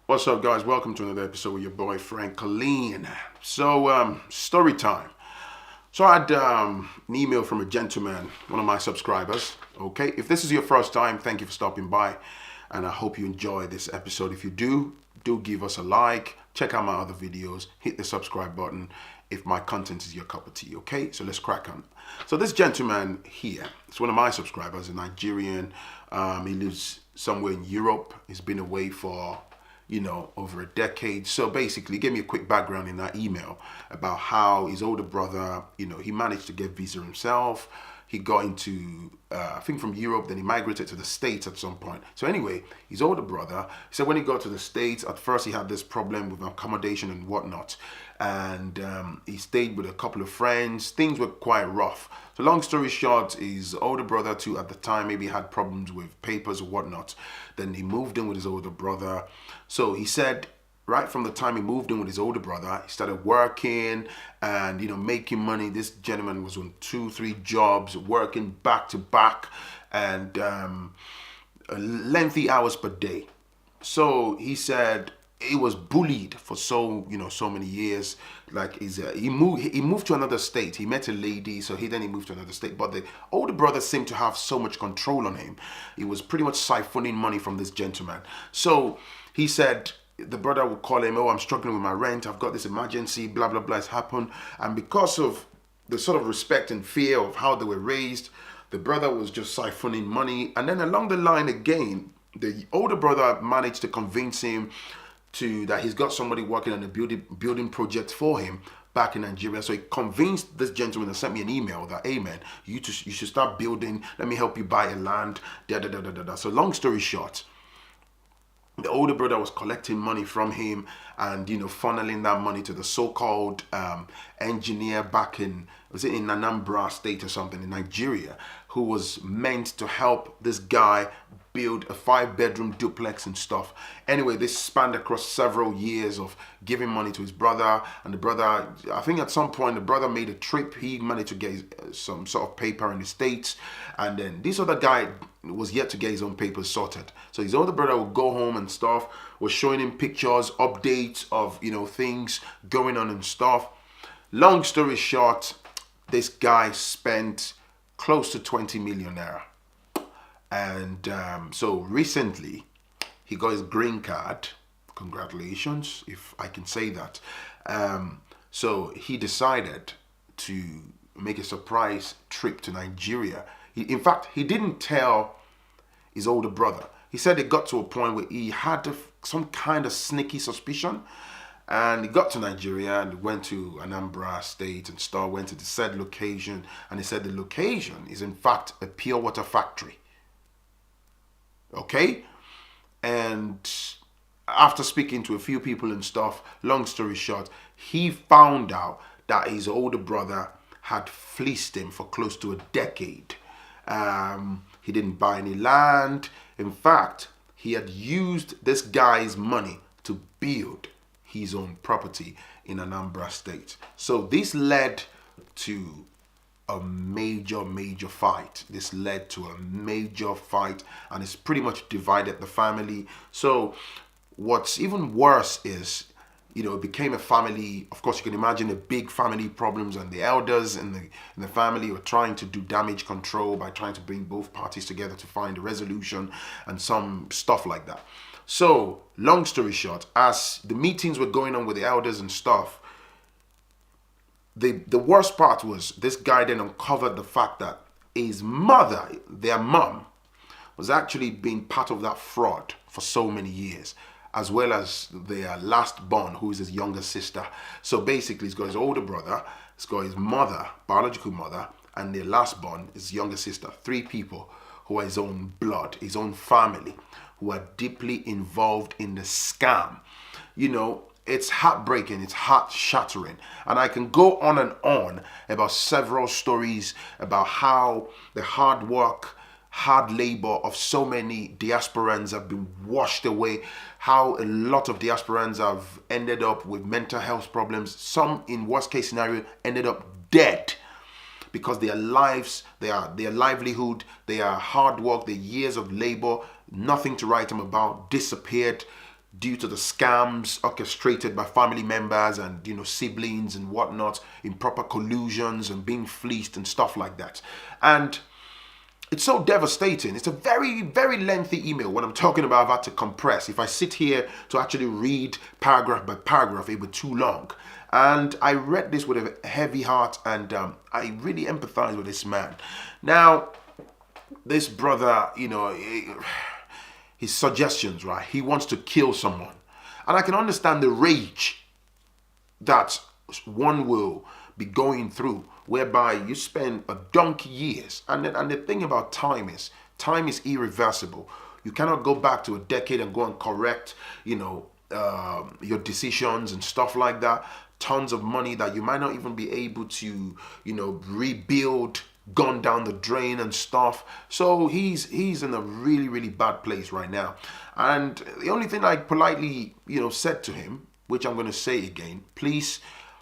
What's up, guys? Welcome to another episode with your boy Phrankleen. So, story time. So I had an email from a gentleman, one of my subscribers. Okay, if this is your first time, thank you for stopping by, and I hope you enjoy this episode. If you do give us a like. Check out my other videos. Hit the subscribe button if my content is your cup of tea. Okay, so let's crack on. So this gentleman here, it's one of my subscribers, a Nigerian. He lives somewhere in Europe. He's been away for over a decade. So basically, he gave me a quick background in that email about how his older brother, he managed to get visa himself. He got into, I think from Europe, then he migrated to the States at some point. So anyway, his older brother, he said when he got to the States, at first he had this problem with accommodation and whatnot. And he stayed with a couple of friends. Things were quite rough. So long story short, his older brother too, at the time, maybe had problems with papers or whatnot. Then he moved in with his older brother. So he said, right from the time he moved in with his older brother, he started working and making money. This gentleman was on 2-3 jobs, working back to back, and lengthy hours per day. So he said he was bullied for so many years. Like he moved to another state. He met a lady, so he moved to another state. But the older brother seemed to have so much control on him. He was pretty much siphoning money from this gentleman. So he said the brother would call him, "Oh, I'm struggling with my rent. I've got this emergency, blah, blah, blah, has happened." And because of the sort of respect and fear of how they were raised, the brother was just siphoning money. And then along the line again, the older brother managed to convince him that he's got somebody working on a building project for him back in Nigeria. So he convinced this gentleman and sent me an email that, "Hey man, you should start building. Let me help you buy a land." So long story short, the older brother was collecting money from him and funneling that money to the so-called engineer back in, was it in Anambra State or something in Nigeria, who was meant to help this guy build a 5-bedroom duplex and stuff. Anyway, this spanned across several years of giving money to his brother, and the brother, I think at some point the brother made a trip. He managed to get some sort of paper in the States, and then this other guy was yet to get his own papers sorted. So his older brother would go home and stuff, was showing him pictures, updates of things going on and stuff. Long story short, this guy spent close to 20 million naira. And so recently, he got his green card. Congratulations, if I can say that. So he decided to make a surprise trip to Nigeria. In fact, he didn't tell his older brother. He said it got to a point where he had some kind of sneaky suspicion. And he got to Nigeria and went to Anambra State and went to the said location. And he said the location is in fact a pure water factory. Okay, and after speaking to a few people and stuff, long story short, he found out that his older brother had fleeced him for close to a decade. He didn't buy any land. In fact, he had used this guy's money to build his own property in Anambra State. So this led to a major fight. This led to a major fight, and it's pretty much divided the family. So what's even worse is, it became a family. Of course, you can imagine the big family problems, and the elders in the family were trying to do damage control by trying to bring both parties together to find a resolution and some stuff like that. So long story short, as the meetings were going on with the elders and stuff, the worst part was this guy then uncovered the fact that his mother, their mom, was actually being part of that fraud for so many years, as well as their last born, who is his younger sister. So basically, he's got his older brother, he's got his mother, biological mother, and their last born, his younger sister. 3 people who are his own blood, his own family, who are deeply involved in the scam. It's heartbreaking, it's heart-shattering. And I can go on and on about several stories about how the hard work, hard labor of so many diasporans have been washed away, how a lot of diasporans have ended up with mental health problems. Some, in worst case scenario, ended up dead because their lives, their livelihood, their hard work, their years of labor, nothing to write them about, disappeared due to the scams orchestrated by family members and siblings and whatnot, improper collusions and being fleeced and stuff like that. And it's so devastating. It's a very, very lengthy email. When I'm talking about, I've had to compress. If I sit here to actually read paragraph by paragraph, it would be too long. And I read this with a heavy heart, and I really empathize with this man. Now, this brother, his suggestions, right? He wants to kill someone. And I can understand the rage that one will be going through, whereby you spend a donkey years. And the thing about time is irreversible. You cannot go back to a decade and go and correct, your decisions and stuff like that. Tons of money that you might not even be able to, rebuild, gone down the drain and stuff. So he's in a really, really bad place right now. And the only thing I politely, said to him, which I'm going to say again, please,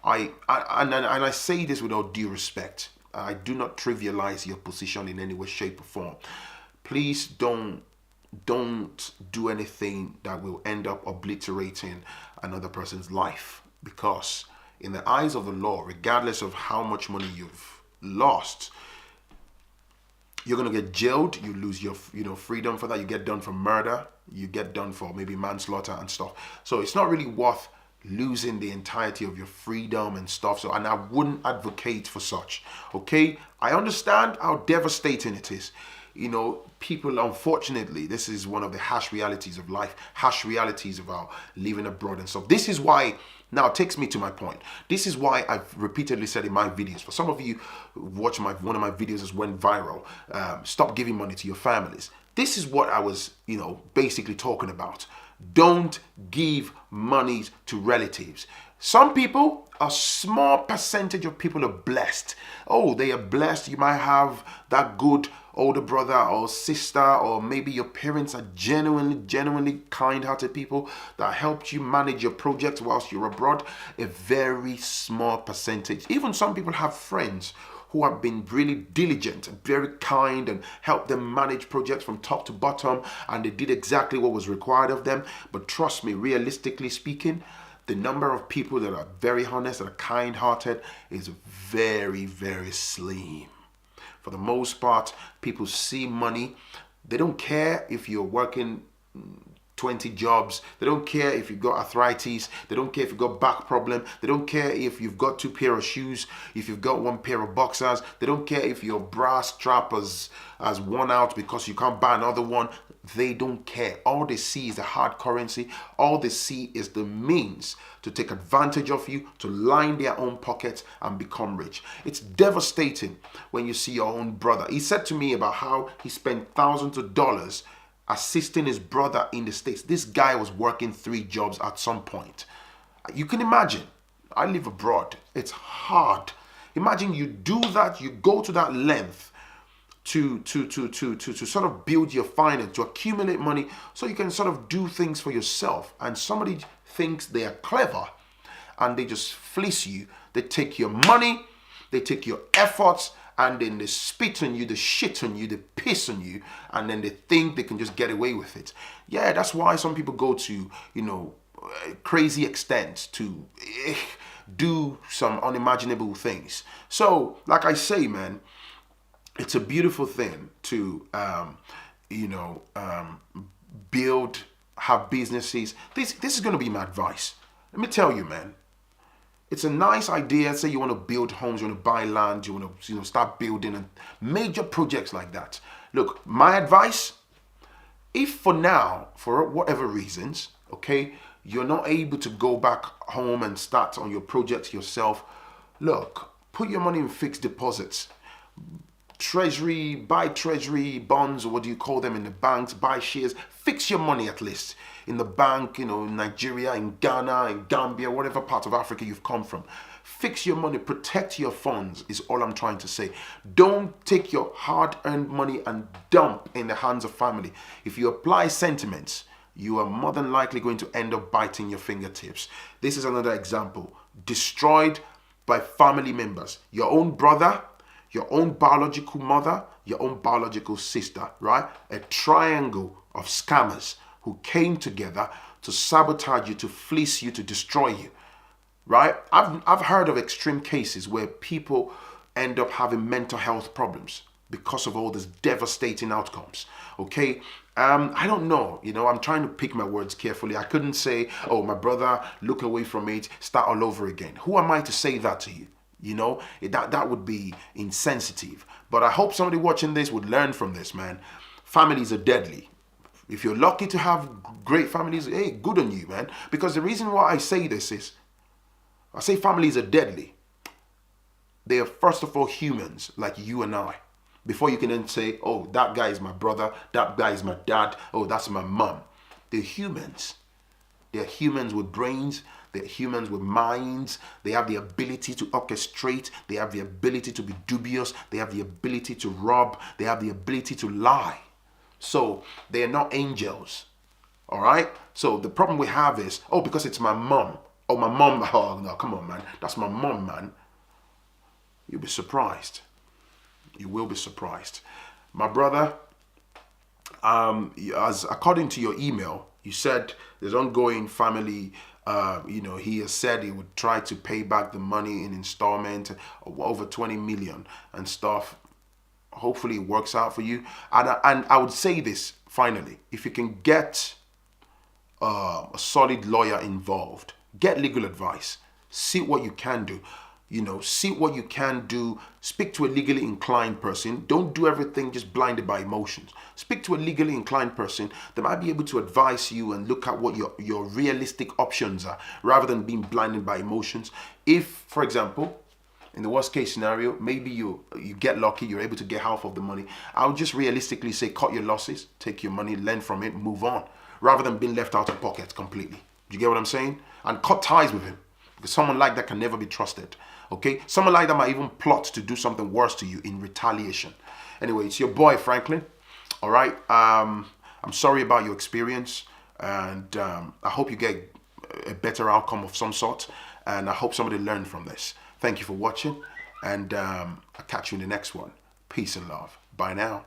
and I say this with all due respect. I do not trivialize your position in any way, shape, or form. Please don't do anything that will end up obliterating another person's life, because in the eyes of the law, regardless of how much money you've lost, you're going to get jailed. You lose your freedom for that. You get done for murder. You get done for maybe manslaughter and stuff. So it's not really worth losing the entirety of your freedom and stuff. So, and I wouldn't advocate for such. Okay, I understand how devastating it is. People, unfortunately, this is one of the harsh realities of life, harsh realities of our living abroad and stuff. This is why, now it takes me to my point. This is why I've repeatedly said in my videos, for some of you who watch one of my videos that went viral, stop giving money to your families. This is what I was, basically talking about. Don't give money to relatives. Some people, a small percentage of people are blessed. Oh, they are blessed. You might have that good older brother or sister, or maybe your parents are genuinely kind-hearted people that helped you manage your projects whilst you're abroad. A very small percentage. Even some people have friends who have been really diligent and very kind and helped them manage projects from top to bottom, and they did exactly what was required of them. But trust me, realistically speaking, the number of people that are very honest, that are kind-hearted is very, very slim. For the most part, people see money. They don't care if you're working 20 jobs. They don't care if you've got arthritis. They don't care if you've got back problem. They don't care if you've got 2 pair of shoes, if you've got 1 pair of boxers. They don't care if your bra strap has worn out because you can't buy another one. They don't care. All they see is the hard currency. All they see is the means to take advantage of you, to line their own pockets and become rich. It's devastating when you see your own brother. He said to me about how he spent thousands of dollars assisting his brother in the States. This guy was working 3 jobs at some point. You can imagine. I live abroad. It's hard. Imagine you do that, you go to that length to sort of build your finance, to accumulate money so you can sort of do things for yourself. And somebody thinks they are clever and they just fleece you. They take your money, they take your efforts, and then they spit on you, they shit on you, they piss on you, and then they think they can just get away with it. Yeah, that's why some people go to, crazy extents to do some unimaginable things. So, like I say, man, it's a beautiful thing to, build, have businesses. This is going to be my advice. Let me tell you, man. It's a nice idea. Say you want to build homes, you want to buy land, you want to start building and major projects like that. Look, my advice, if for now, for whatever reasons, okay, you're not able to go back home and start on your projects yourself, look, put your money in fixed deposits. Treasury, buy treasury bonds, or what do you call them, in the banks, buy shares, fix your money at least in the bank, in Nigeria, in Ghana, in Gambia, whatever part of Africa you've come from. Fix your money, protect your funds is all I'm trying to say. Don't take your hard-earned money and dump in the hands of family. If you apply sentiments, you are more than likely going to end up biting your fingertips. This is another example. Destroyed by family members. Your own brother, your own biological mother, your own biological sister, right? A triangle of scammers who came together to sabotage you, to fleece you, to destroy you. Right? I've heard of extreme cases where people end up having mental health problems because of all these devastating outcomes. Okay. I don't know. I'm trying to pick my words carefully. I couldn't say, oh, my brother, look away from it, start all over again. Who am I to say that to you? That would be insensitive. But I hope somebody watching this would learn from this, man. Families are deadly. If you're lucky to have great families, hey, good on you, man. Because the reason why I say this is, I say families are deadly. They are first of all humans like you and I. Before you can then say, oh, that guy is my brother, that guy is my dad, oh, that's my mom. They're humans. They're humans with brains. They're humans with minds. They have the ability to orchestrate. They have the ability to be dubious. They have the ability to rob. They have the ability to lie. So they are not angels. All right? So the problem we have is, oh, because it's my mom. Oh, my mom. Oh, no, come on, man. That's my mom, man. You'll be surprised. You will be surprised. My brother, as according to your email, you said there's ongoing family, he has said he would try to pay back the money in installment of over 20 million and stuff. Hopefully it works out for you. And I would say this, finally, if you can get a solid lawyer involved, get legal advice, see what you can do. See what you can do. Speak to a legally inclined person. Don't do everything just blinded by emotions. Speak to a legally inclined person that might be able to advise you and look at what your realistic options are rather than being blinded by emotions. If, for example, in the worst case scenario, maybe you get lucky, you're able to get half of the money. I would just realistically say cut your losses, take your money, learn from it, move on, rather than being left out of pocket completely. Do you get what I'm saying? And cut ties with him, because someone like that can never be trusted. Okay? Someone like that might even plot to do something worse to you in retaliation. Anyway, it's your boy, Phrankleen. All right? I'm sorry about your experience. And I hope you get a better outcome of some sort. And I hope somebody learned from this. Thank you for watching. And I'll catch you in the next one. Peace and love. Bye now.